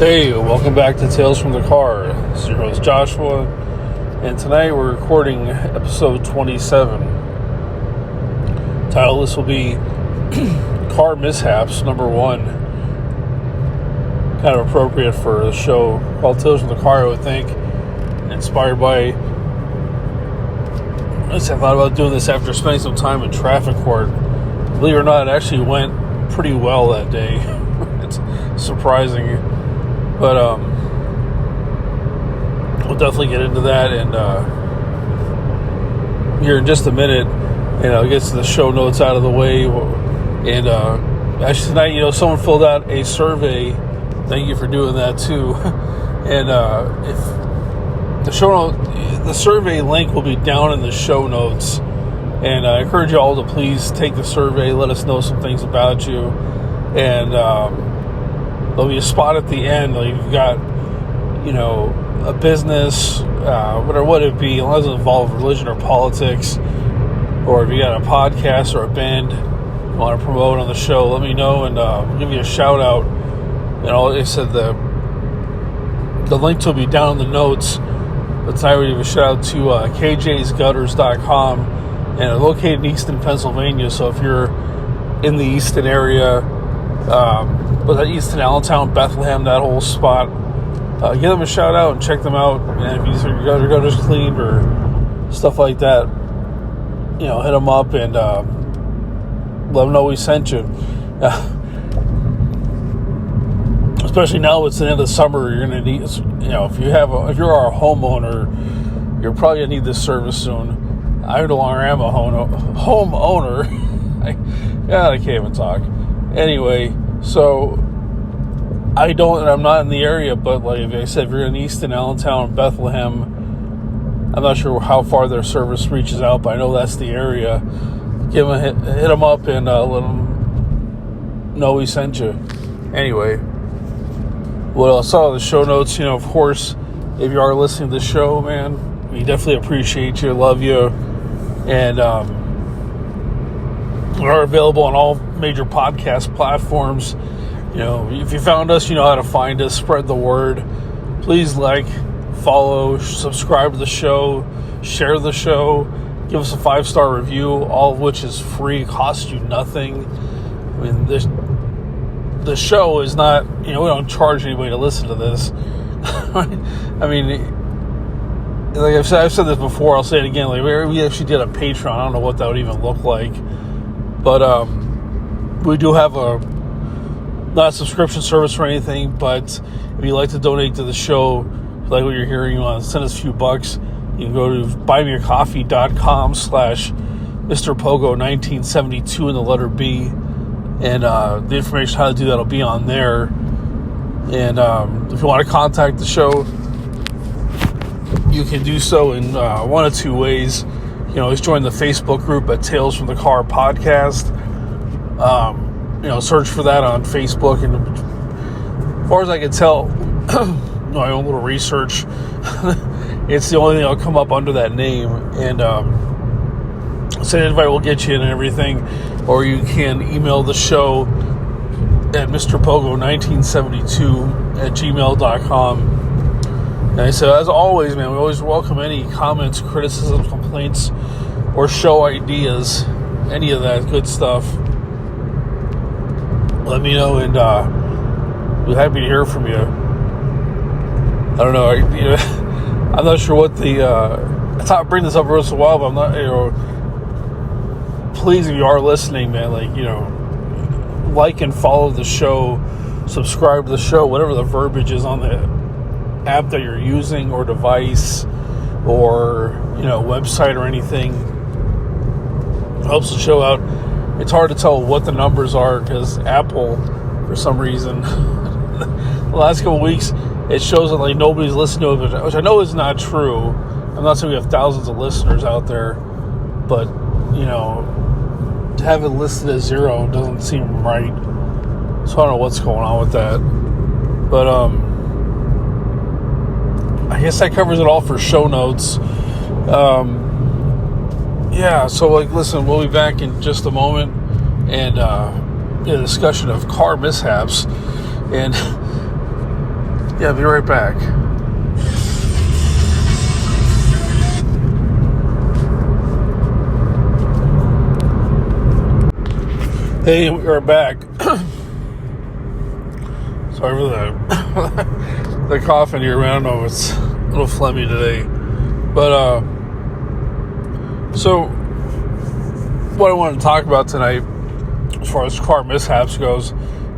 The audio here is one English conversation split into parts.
Hey, welcome back to Tales from the Car. This is your host Joshua, and tonight we're recording episode 27. Title this will be Car Mishaps number 1. Kind of appropriate for a show called Tales from the Car, I would think. Inspired by, I thought about doing this after spending some time in traffic court. Believe it or not, it actually went pretty well that day. It's surprising. But we'll definitely get into that, and here in just a minute, get to the show notes out of the way. And actually tonight, someone filled out a survey. Thank you for doing that too. And if the survey link will be down in the show notes, and I encourage you all to please take the survey. Let us know some things about you, and there'll be a spot at the end. Like you've got, a business, whatever what it be, as long as it involves religion or politics, or if you got a podcast or a band you want to promote on the show, let me know, and we'll give you a shout out. Like I said, the link will be down in the notes. But tonight we give a shout out to kjsgutters.com, and they're located in Easton, Pennsylvania. So if you're in the Easton area, but Easton, Allentown, Bethlehem, that whole spot, give them a shout out and check them out. And if you need your gutters cleaned or stuff like that, hit them up and let them know we sent you. Especially now it's the end of summer, you're gonna need, if you're a homeowner, you're probably gonna need this service soon. I no longer am a homeowner. I can't even talk. Anyway, so I'm not in the area, but like I said, if you're in Easton, Allentown, Bethlehem, I'm not sure how far their service reaches out, but I know that's the area. Give them hit them up and let them know we sent you. Anyway, what else? Saw the show notes. Of course, if you are listening to the show, man, we definitely appreciate you, love you, and we are available on all major podcast platforms. If you found us, you know how to find us. Spread the word. Please follow, subscribe to the show, share the show, give us a 5-star review, all of which is free, costs you nothing. I mean, the show is not, we don't charge anybody to listen to this. I mean, like I've said this before, I'll say it again. Like we actually did a Patreon. I don't know what that would even look like, but we do have not a subscription service or anything. But if you'd like to donate to the show, like what you're hearing, you want to send us a few bucks, you can go to buymeacoffee.com/MrPogo1972 in the letter B, and the information how to do that will be on there. And if you want to contact the show, you can do so in one of two ways. Always join the Facebook group at Tales from the Car Podcast. Search for that on Facebook. And as far as I can tell, my own little research, it's the only thing that'll come up under that name. And so an invite will get you in and everything. Or you can email the show at MrPogo1972@gmail.com. And so, as always, man, we always welcome any comments, criticisms, complaints, or show ideas, any of that good stuff. Let me know, and we're happy to hear from you. I don't know, I'm not sure what I thought I'd bring this up once in a while, but I'm not, please, if you are listening, man, like and follow the show, subscribe to the show, whatever the verbiage is on the app that you're using or device or website or anything. It helps the show out. It's hard to tell what the numbers are because Apple, for some reason, the last couple of weeks, it shows that nobody's listening to it, which I know is not true. I'm not saying we have thousands of listeners out there, but to have it listed as 0 doesn't seem right. So I don't know what's going on with that. But I guess that covers it all for show notes. So listen, we'll be back in just a moment, and a discussion of car mishaps. And Yeah, be right back. Hey, we are back. Sorry for the coughing here, man. I don't know, it's a little phlegmy today. But, so, what I wanted to talk about tonight, as far as car mishaps goes,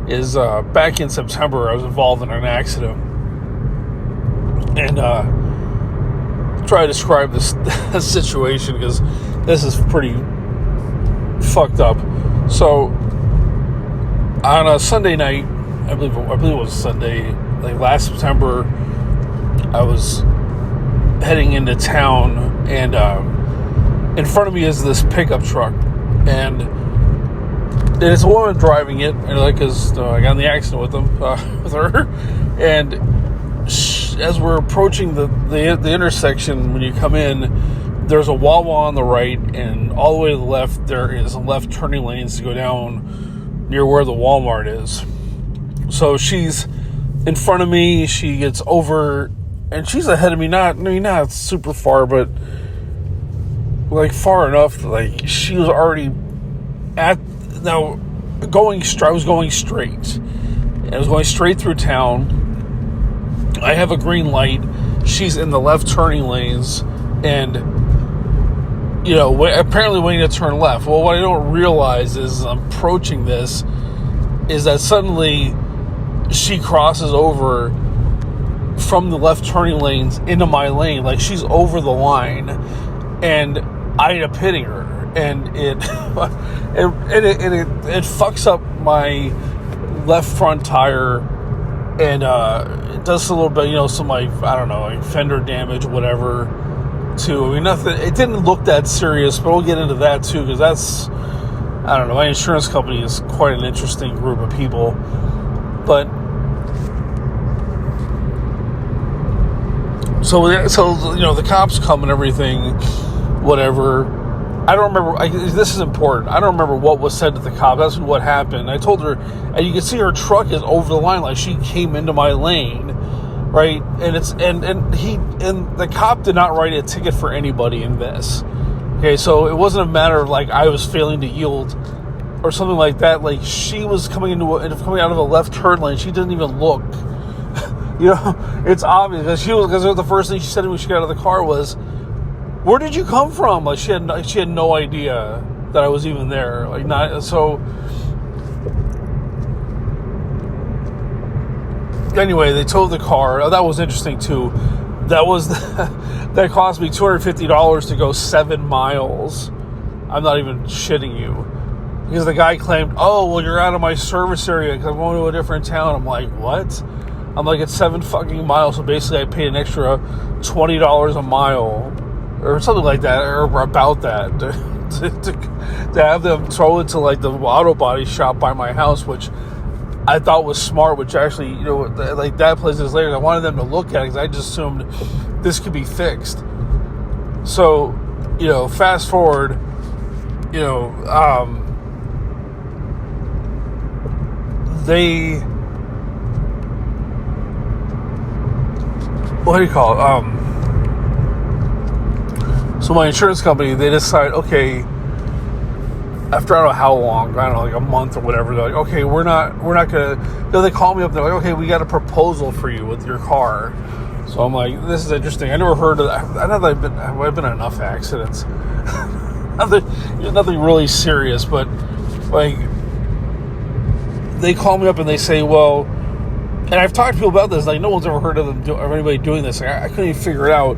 is back in September, I was involved in an accident. And, try to describe this situation, because this is pretty fucked up. So, on a Sunday night, I believe it was Sunday, like last September, I was heading into town, and in front of me is this pickup truck, and it's a woman driving it, and because I got in the accident with her, and as we're approaching the intersection, when you come in, there's a Wawa on the right, and all the way to the left, there is left turning lanes to go down near where the Walmart is. So she's in front of me, she gets over, and she's ahead of me, not super far, but like far enough, like she was already I was going straight. I was going straight through town. I have a green light. She's in the left turning lanes, and apparently waiting to turn left. Well, what I don't realize is, I'm approaching this, is that suddenly she crosses over from the left turning lanes into my lane, like she's over the line, and I end up hitting her, and it it fucks up my left front tire, and it does a little bit, some like fender damage, whatever. Too. I mean, nothing. It didn't look that serious, but we'll get into that too, because that's, I don't know. My insurance company is quite an interesting group of people, but so the cops come and everything, whatever. I don't remember. This is important. I don't remember what was said to the cop. That's what happened. I told her, and you can see her truck is over the line, like she came into my lane. Right, and the cop did not write a ticket for anybody in this. Okay, so it wasn't a matter of like I was failing to yield or something like that. Like, she was coming out of a left turn lane. She didn't even look. It's obvious, because the first thing she said to me when she got out of the car was, "Where did you come from?" Like, she had no idea that I was even there. Like, not so. Anyway, they towed the car. Oh, that was interesting too. That cost me $250 to go 7 miles. I'm not even shitting you, because the guy claimed, "Oh, well, you're out of my service area because I'm going to a different town." I'm like, what? I'm like, it's 7 fucking miles. So basically, I paid an extra $20 a mile, or something like that, or about that, to have them throw it to like the auto body shop by my house, which I thought was smart, which actually, like that place is later. I wanted them to look at it because I just assumed this could be fixed. So, fast forward, they, what do you call it? So my insurance company, they decide, okay, after I don't know how long, like a month or whatever, they're like, okay, we're not gonna. They call me up. They're like, okay, we got a proposal for you with your car. So I'm like, this is interesting. I never heard of that. I know that I've been in enough accidents. nothing really serious, but like, they call me up and they say, well, and I've talked to people about this. Like, no one's ever heard of anybody doing this. Like, I couldn't even figure it out,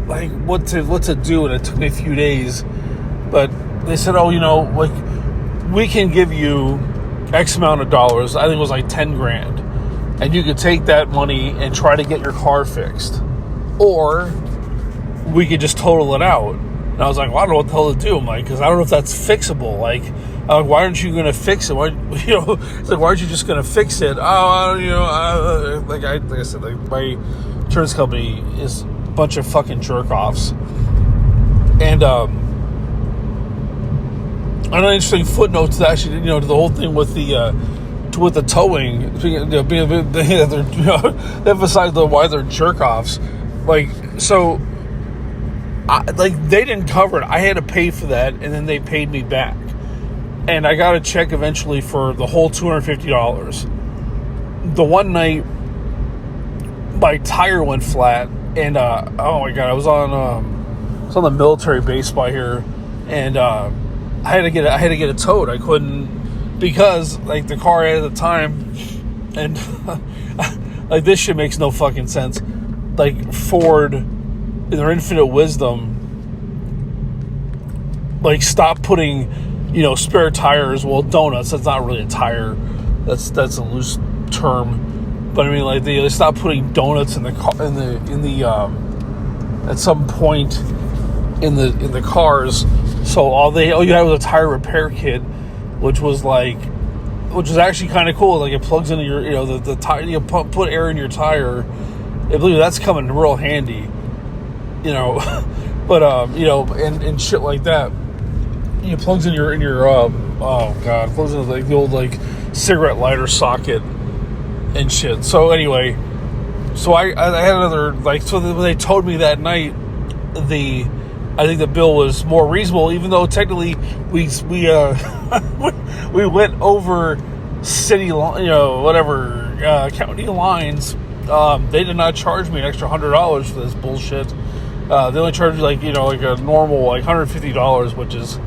like what to do, and it took me a few days, but. They said, oh, like, we can give you X amount of dollars. I think it was like 10 grand. And you could take that money and try to get your car fixed. Or we could just total it out. And I was like, well, I don't know what the hell to do. I'm like, because I don't know if that's fixable. Like, why aren't you going to fix it? Why, it's like, why aren't you just going to fix it? Oh, like I said, like, my insurance company is a bunch of fucking jerk-offs. And, an interesting footnote to that, actually, to the whole thing with the with the towing, emphasize why they're jerk offs. Like, so, they didn't cover it. I had to pay for that, and then they paid me back. And I got a check eventually for the whole $250. The one night, my tire went flat, and oh my god, I was on the military base by here, and I had to get it towed. I couldn't, because like the car I had at the time, and like this shit makes no fucking sense. Like Ford, in their infinite wisdom, like stopped putting, spare tires. Well, donuts. That's not really a tire. That's a loose term. But I mean, like they stopped putting donuts in the car at some point in the cars. So all you had was a tire repair kit, which was actually kind of cool. Like it plugs into your, the tire. You put air in your tire. I believe that's coming real handy. But and shit like that. It plugs in your plugs into like the old like cigarette lighter socket and shit. So anyway, I had another when they told me that night, I think the bill was more reasonable, even though technically we we went over city county lines. They did not charge me an extra $100 for this bullshit. They only charged like a normal like $150, which is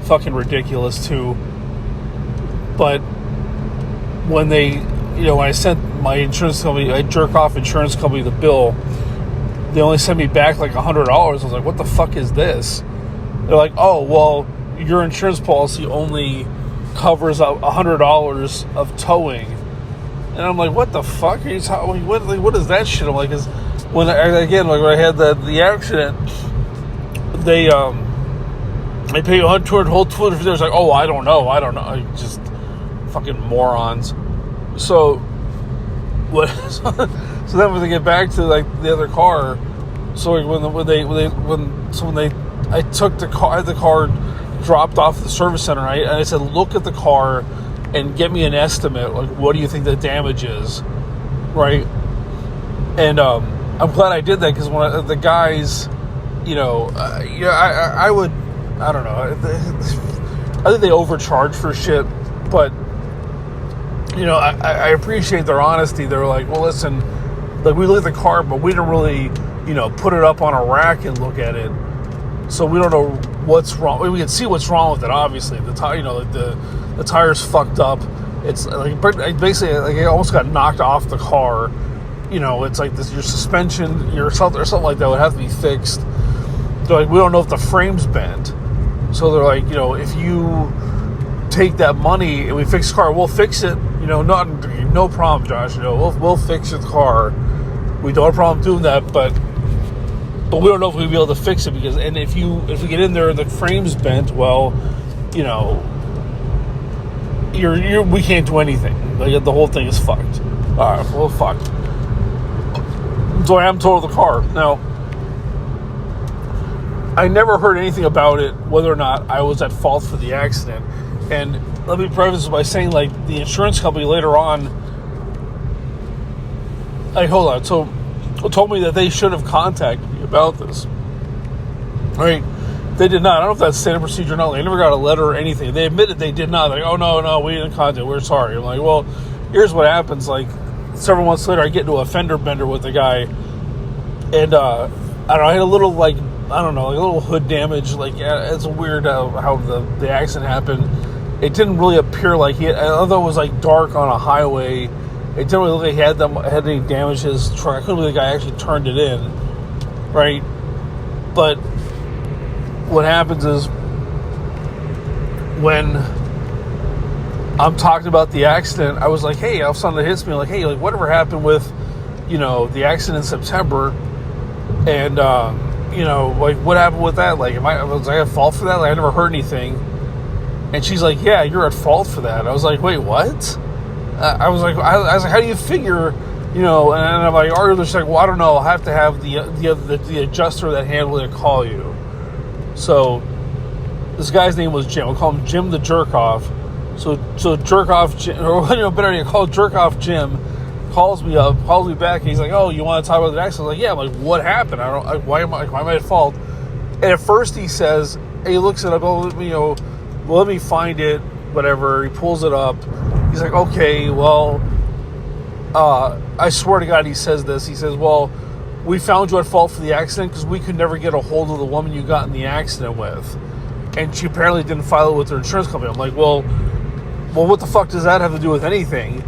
fucking ridiculous too. But when when I sent my insurance company, I jerk off insurance company the bill, they only sent me back like $100. I was like, what the fuck is this? They're like, oh, well, your insurance policy only covers $100 of towing. And I'm like, what the fuck are you talking? What is that shit? I'm like, when I had the accident, they pay you whole $250. It's like, oh, I don't know. I just fucking morons. So what? So then when they get back to like the other car, so like I took the car dropped off at the service center. And I said, look at the car and get me an estimate. Like, what do you think the damage is, right? And I'm glad I did that, because when the guys, I would, I don't know. I think they overcharge for shit, but I appreciate their honesty. They're like, well, listen, like we look at the car, but we didn't really, put it up on a rack and look at it, so we don't know what's wrong. We can see what's wrong with it. Obviously, the tire, the tire's fucked up. It's like basically like it almost got knocked off the car. It's like this, your suspension, or something like that would have to be fixed. They're like, we don't know if the frame's bent. So they're like, if you take that money and we fix the car, we'll fix it. No problem, Josh. We'll fix the car. We don't have a problem doing that, but we don't know if we'll be able to fix it, because if we get in there and the frame's bent, well, we can't do anything. Like the whole thing is fucked. All right, well, fucked. So I am total the car. Now, I never heard anything about it, whether or not I was at fault for the accident. And let me preface this by saying, like, the insurance company later on, so told me that they should have contacted me about this. Right? They did not. I don't know if that's standard procedure or not. They never got a letter or anything. They admitted they did not. Like, oh, no, we didn't contact. We're sorry. I'm like, well, here's what happens. Like, several months later, I get into a fender bender with a guy, and I had a little, like a little hood damage. Like, it's weird how the accident happened. It didn't really appear like although it was like dark on a highway, it didn't really look like he had any damage to his truck. I couldn't believe the guy actually turned it in, right? But what happens is, when I'm talking about the accident, I was like, hey, all of a sudden it hits me, like, hey, like, whatever happened with, the accident in September, and, like, what happened with that? Like, was I at fault for that? Like, I never heard anything. And she's like, yeah, you're at fault for that. I was like, wait, what? I was like, how do you figure, and I'm like, she's like, well, I don't know. I'll have to have the adjuster that handled it call you. So this guy's name was Jim. We'll call him Jim the Jerk Off. So jerk off Jim, or better yet, call jerk off Jim, calls me back, and he's like, "Oh, you want to talk about the accident?" I was like, "Yeah." I'm like, "What happened? Why am I at fault?" And at first he says, he looks it up. Oh, let me find it. Whatever. He pulls it up. He's like, "Okay, well, I swear to God," he says this. He says, "Well, we found you at fault for the accident because we could never get a hold of the woman you got in the accident with, and she apparently didn't file it with her insurance company." I'm like, well, what the fuck does that have to do with anything?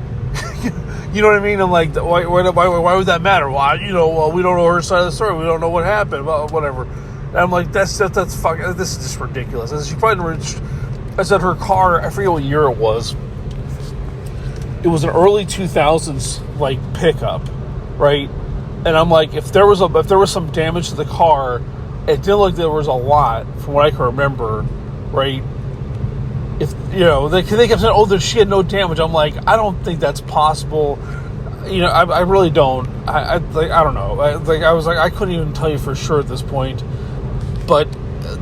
You know what I mean? I'm like, why would that matter? Why, well, we don't know her side of the story. We don't know what happened. Well, whatever. And I'm like, that's fucking. This is just ridiculous. And she probably, I said her car. I forget what year it was. It was an early 2000s like pickup, right? And I'm like, if there was some damage to the car, it didn't look like there was a lot from what I can remember, right? If they kept saying, "Oh, she had no damage." I'm like, I don't think that's possible. I really don't. I don't know. I was like, I couldn't even tell you for sure at this point. But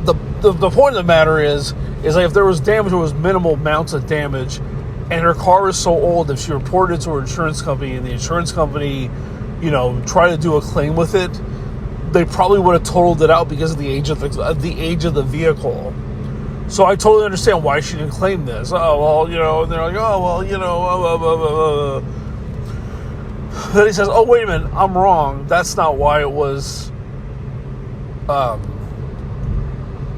the point of the matter is like, if there was damage, it was minimal amounts of damage, and her car is so old. If she reported it to her insurance company, and the insurance company, tried to do a claim with it, they probably would have totaled it out because of the age of the vehicle. So I totally understand why she didn't claim this. Oh, well, and they're like, oh, well, Then he says, oh, wait a minute, I'm wrong. That's not why it was,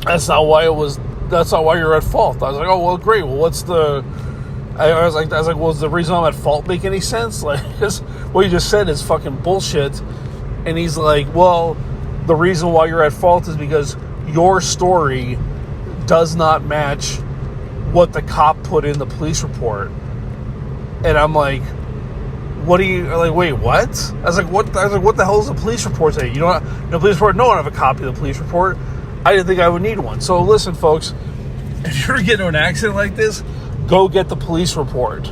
that's not why you're at fault. I was like, oh, well, great. Well, what's the, I was like, well, does the reason I'm at fault make any sense? Like, what you just said is fucking bullshit. And he's like, well, the reason why you're at fault is because your story does not match what the cop put in the police report. And I'm like, what do you, like, wait, what? I was like, what the hell does the police report say? The police report, no one have a copy of the police report. I didn't think I would need one. So listen, folks, if you're getting in an accident like this, go get the police report.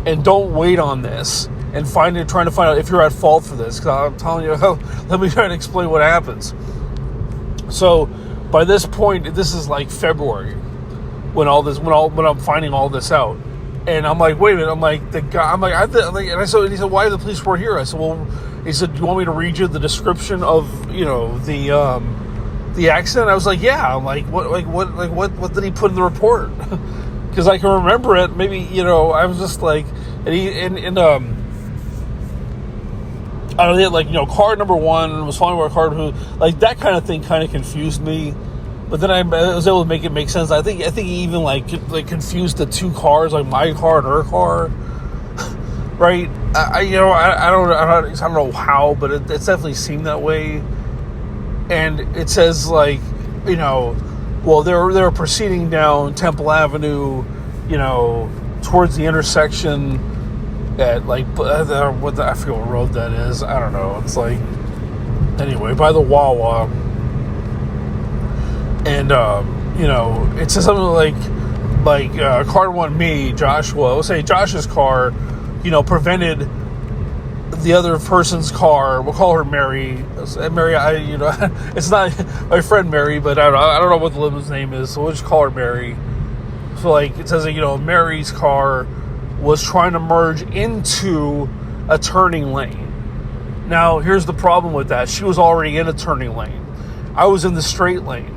And don't wait on this and trying to find out if you're at fault for this. Because I'm telling you, let me try to explain what happens. So by this point, this is like February when I'm finding all this out. And I'm like, wait a minute. I'm like, the guy. I'm like, and he said, why are the police report here? I said, well, he said, do you want me to read you the description of the accident? I was like, yeah. I'm like, what did he put in the report? Because I can remember it. Maybe I was just like, I don't know, like, car number one was following by car who, like, that kind of thing kind of confused me. But then I was able to make it make sense. I think he even like confused the two cars, like my car and her car, right? I don't know how, but it definitely seemed that way. And it says like, well, they're proceeding down Temple Avenue, towards the intersection at like I forget what road that is. I don't know. It's like, anyway, by the Wawa. And it says something like car one, me, Joshua. Let's say Josh's car, prevented the other person's car. We'll call her Mary. Mary, it's not my friend Mary, but I don't know what the woman's name is, so we'll just call her Mary. So like it says, Mary's car was trying to merge into a turning lane. Now here's the problem with that: she was already in a turning lane. I was in the straight lane.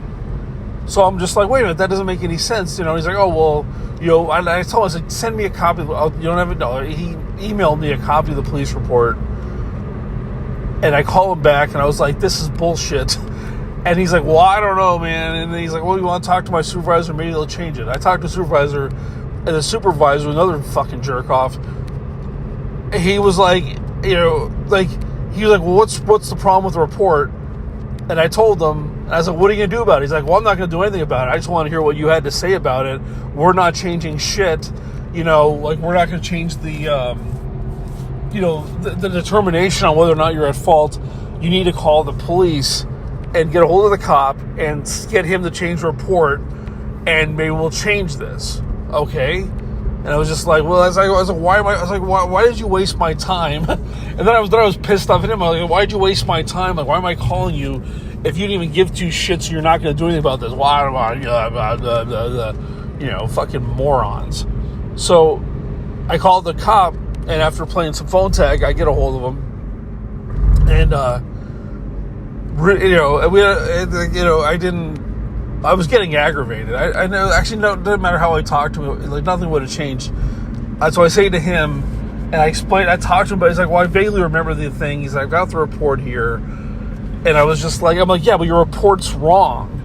So I'm just like, wait a minute, that doesn't make any sense. He's like, oh, well, I told him, I said, send me a copy. You don't have $1. He emailed me a copy of the police report. And I call him back, and I was like, this is bullshit. And he's like, well, I don't know, man. And then he's like, well, you want to talk to my supervisor? Maybe they'll change it. I talked to the supervisor, and the supervisor, another fucking jerk off, he was like, he was like, well, what's the problem with the report? And I told him, and I was like, what are you going to do about it? He's like, well, I'm not going to do anything about it. I just want to hear what you had to say about it. We're not changing shit. We're not going to change the determination on whether or not you're at fault. You need to call the police and get a hold of the cop and get him to change the report, and maybe we'll change this. Okay? And I was just like, well, I was like, why did you waste my time? And then I was pissed off at him. I was like, why did you waste my time? Like, why am I calling you if you didn't even give two shits? You're not going to do anything about this. fucking morons. So I called the cop, and after playing some phone tag, I get a hold of him, and I was getting aggravated. I know, actually, no, it doesn't matter how I talked to him, like, nothing would have changed. So I say to him, and I talked to him, but he's like, well, I vaguely remember the thing. He's like, I got the report here. And I was just like, I'm like, yeah, but your report's wrong.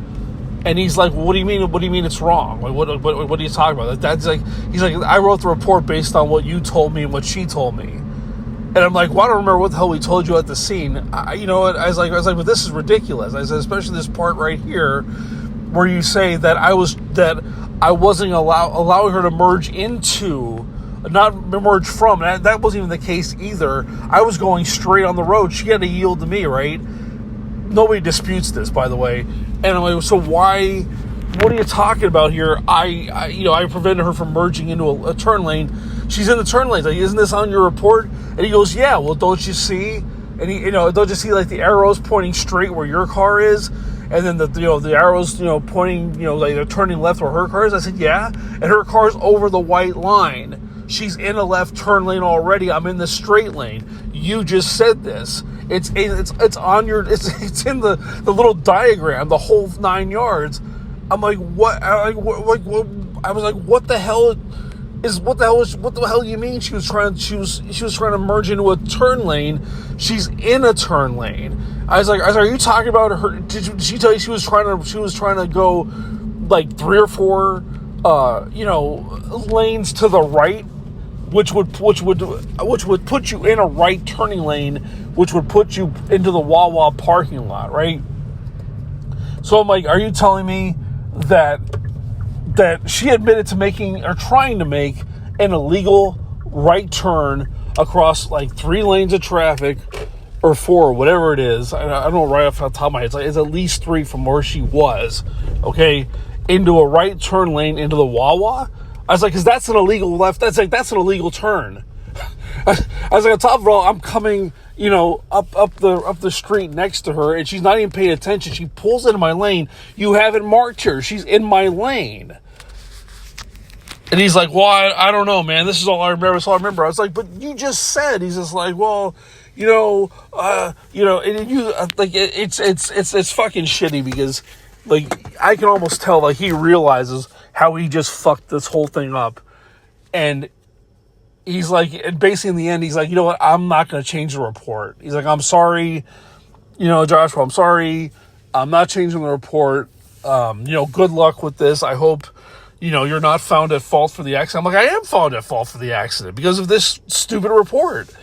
And he's like, well, what do you mean? What do you mean it's wrong? Like, what are you talking about? That's like, he's like, I wrote the report based on what you told me and what she told me. And I'm like, well, I don't remember what the hell we told you at the scene. You know what? I was like, but this is ridiculous. I said, especially this part right here, where you say that I wasn't allowing her to merge into, not merge from. That wasn't even the case either. I was going straight on the road. She had to yield to me, right? Nobody disputes this, by the way. And I'm like, so why? What are you talking about here? I prevented her from merging into a turn lane. She's in the turn lane. Like, isn't this on your report? And he goes, yeah. Well, don't you see? And don't you see like the arrows pointing straight where your car is, and then the arrows pointing like they're turning left where her car is? I said, yeah. And her car's over the white line. She's in a left turn lane already. I'm in the straight lane. You just said this. It's on your. It's in the little diagram, the whole 9 yards. I'm like, what? I was like, what the hell you mean? She was trying to merge into a turn lane. She's in a turn lane. I was like, are you talking about her? Did she tell you she was trying to go like 3 or 4 lanes to the right, which would put you in a right turning lane, which would put you into the Wawa parking lot, right? So I'm like, are you telling me that she admitted to making or trying to make an illegal right turn across like 3 lanes of traffic, or 4, whatever it is? I don't know right off the top of my head. It's at least 3 from where she was, okay, into a right turn lane into the Wawa? I was like, because that's an illegal left. That's an illegal turn. I was like, on top of it all, I'm coming, up the street next to her, and she's not even paying attention. She pulls into my lane. You haven't marked her. She's in my lane. And he's like, well, I don't know, man. This is all I remember. That's all I remember. I was like, but you just said. He's just like, well, and you like it's fucking shitty, because like I can almost tell like he realizes how he just fucked this whole thing up. And he's like, and basically in the end, he's like, you know what? I'm not going to change the report. He's like, I'm sorry, Joshua, I'm sorry. I'm not changing the report. Good luck with this. I hope, you're not found at fault for the accident. I'm like, I am found at fault for the accident because of this stupid report.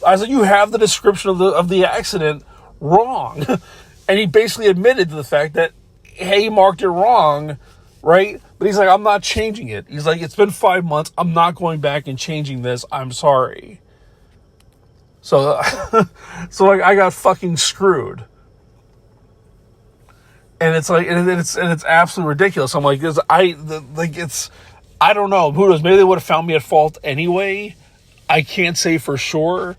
I was like, you have the description of the accident wrong. And he basically admitted to the fact that, hey, he marked it wrong, right? But he's like, I'm not changing it. He's like, it's been 5 months. I'm not going back and changing this. I'm sorry. So, like, I got fucking screwed. And it's like, and it's absolutely ridiculous. I'm like, I don't know. Who knows? Maybe they would have found me at fault anyway. I can't say for sure.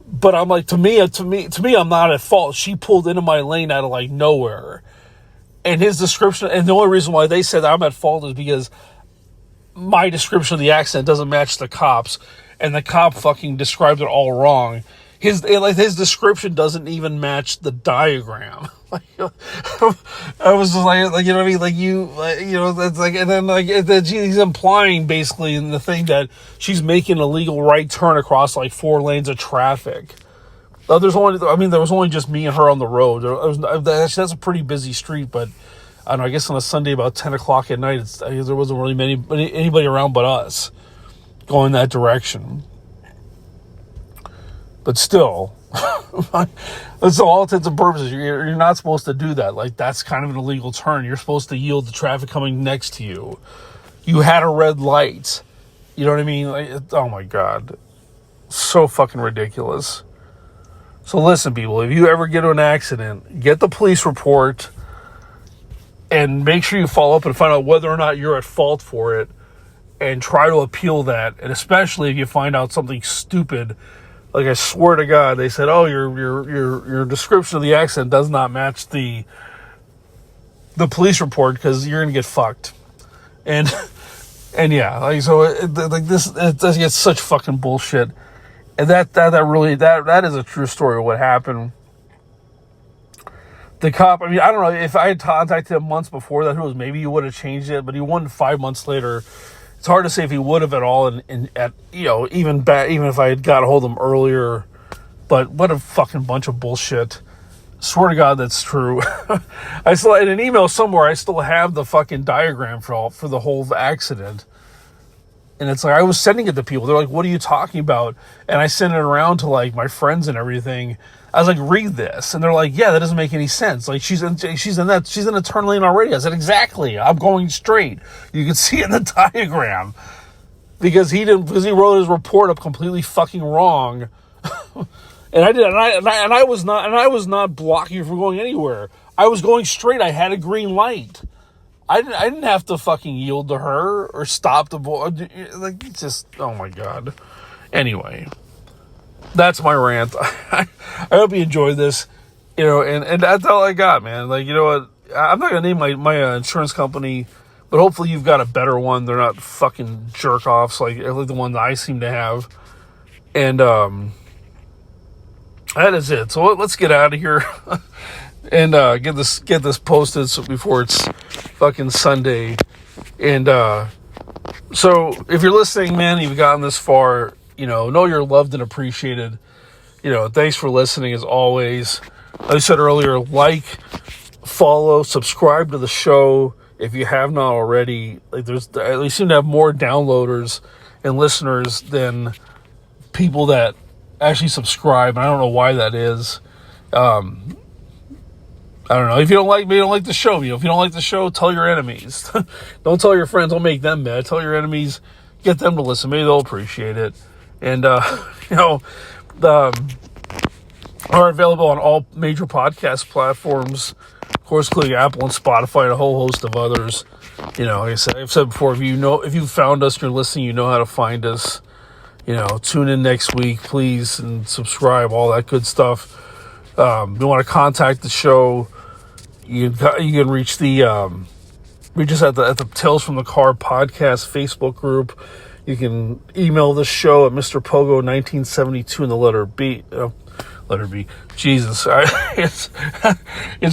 But I'm like, to me, I'm not at fault. She pulled into my lane out of like nowhere. And his description, and the only reason why they said that I'm at fault is because my description of the accident doesn't match the cop's, and the cop fucking described it all wrong. His description doesn't even match the diagram. I was just like, you know what I mean? That's like, and then like he's implying basically in the thing that she's making a legal right turn across like 4 lanes of traffic. There was only just me and her on the road. That's a pretty busy street, but I don't know. I guess on a Sunday about 10 o'clock at night, there wasn't really anybody around but us going that direction. But still, that's all intents and purposes. You're not supposed to do that. Like, that's kind of an illegal turn. You're supposed to yield to traffic coming next to you. You had a red light. You know what I mean? Oh my God. So fucking ridiculous. So listen, people, if you ever get into an accident, get the police report and make sure you follow up and find out whether or not you're at fault for it, and try to appeal that. And especially if you find out something stupid, like I swear to God, they said, oh, your description of the accident does not match the police report, because you're going to get fucked. And And yeah, like, so it does get such fucking bullshit. And that is a true story of what happened. The cop, I mean, I don't know, if I had contacted him months before that, who knows, maybe he would have changed it, but he won 5 months later. It's hard to say if he would have at all, and at, you know, even if I had got a hold of him earlier. But what a fucking bunch of bullshit. Swear to God, that's true. I still, in an email somewhere, I still have the fucking diagram for the whole accident. And it's like, I was sending it to people. They're like, what are you talking about? And I sent it around to, like, my friends and everything. I was like, read this. And they're like, yeah, that doesn't make any sense. Like, she's in a turn lane already. I said, exactly. I'm going straight. You can see in the diagram. Because he wrote his report up completely fucking wrong. And I was not blocking you from going anywhere. I was going straight. I had a green light. I didn't have to fucking yield to her or stop the boy. Like, it's just, oh my God. Anyway, that's my rant. I hope you enjoyed this, you know, and that's all I got, man. Like, you know what? I'm not gonna name my insurance company, but hopefully you've got a better one. They're not fucking jerk offs like the one that I seem to have. And that is it. So let's get out of here and get this posted before it's fucking Sunday. And so if you're listening, man, you've gotten this far, you know you're loved and appreciated. You know, thanks for listening as always. Like I said earlier, like, follow, subscribe to the show if you have not already. Like, we seem to have more downloaders and listeners than people that actually subscribe. I don't know why that is. I don't know. If you don't like me, you don't like the show. You know, if you don't like the show, tell your enemies. Don't tell your friends. Don't make them mad. Tell your enemies. Get them to listen. Maybe they'll appreciate it. And you know, are available on all major podcast platforms. Of course, including Apple and Spotify and a whole host of others. You know, like I've said before, if you found us, you're listening, you know how to find us. You know, tune in next week, please, and subscribe, all that good stuff. If you want to contact the show, you can reach us at the Tales from the Car podcast Facebook group. You can email the show at Mr. Pogo 1972 in the letter B. Jesus, it's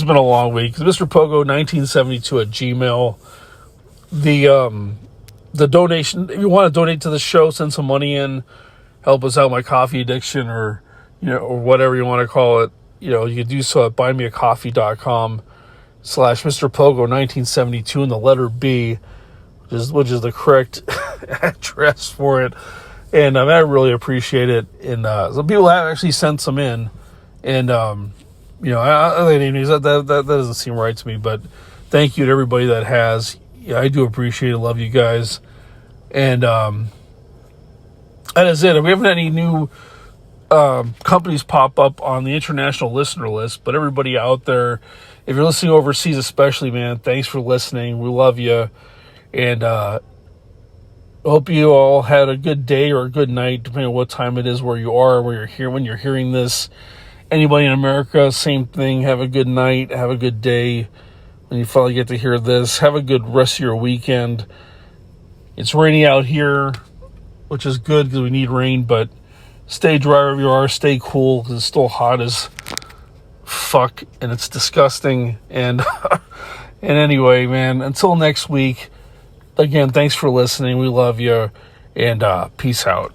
been a long week. Mr. Pogo 1972 at Gmail. The donation, if you want to donate to the show, send some money in, help us out my coffee addiction, or, you know, or whatever you want to call it. You know, you can do so at buymeacoffee.com/Mr. Pogo 1972 in the letter B, which is the correct address for it. And I really appreciate it. And some people have actually sent some in, and you know, that doesn't seem right to me. But thank you to everybody that has. Yeah, I do appreciate it. Love you guys. And that is it. We haven't had any new companies pop up on the international listener list, but everybody out there, if you're listening overseas especially, man, thanks for listening. We love you. And hope you all had a good day or a good night, depending on what time it is where you are, where you're here, when you're hearing this. Anybody in America, same thing. Have a good night. Have a good day. When you finally get to hear this, have a good rest of your weekend. It's rainy out here, which is good because we need rain, but stay dry wherever you are. Stay cool because it's still hot as fuck and it's disgusting. And and anyway, man, until next week, again, thanks for listening. We love you, and peace out.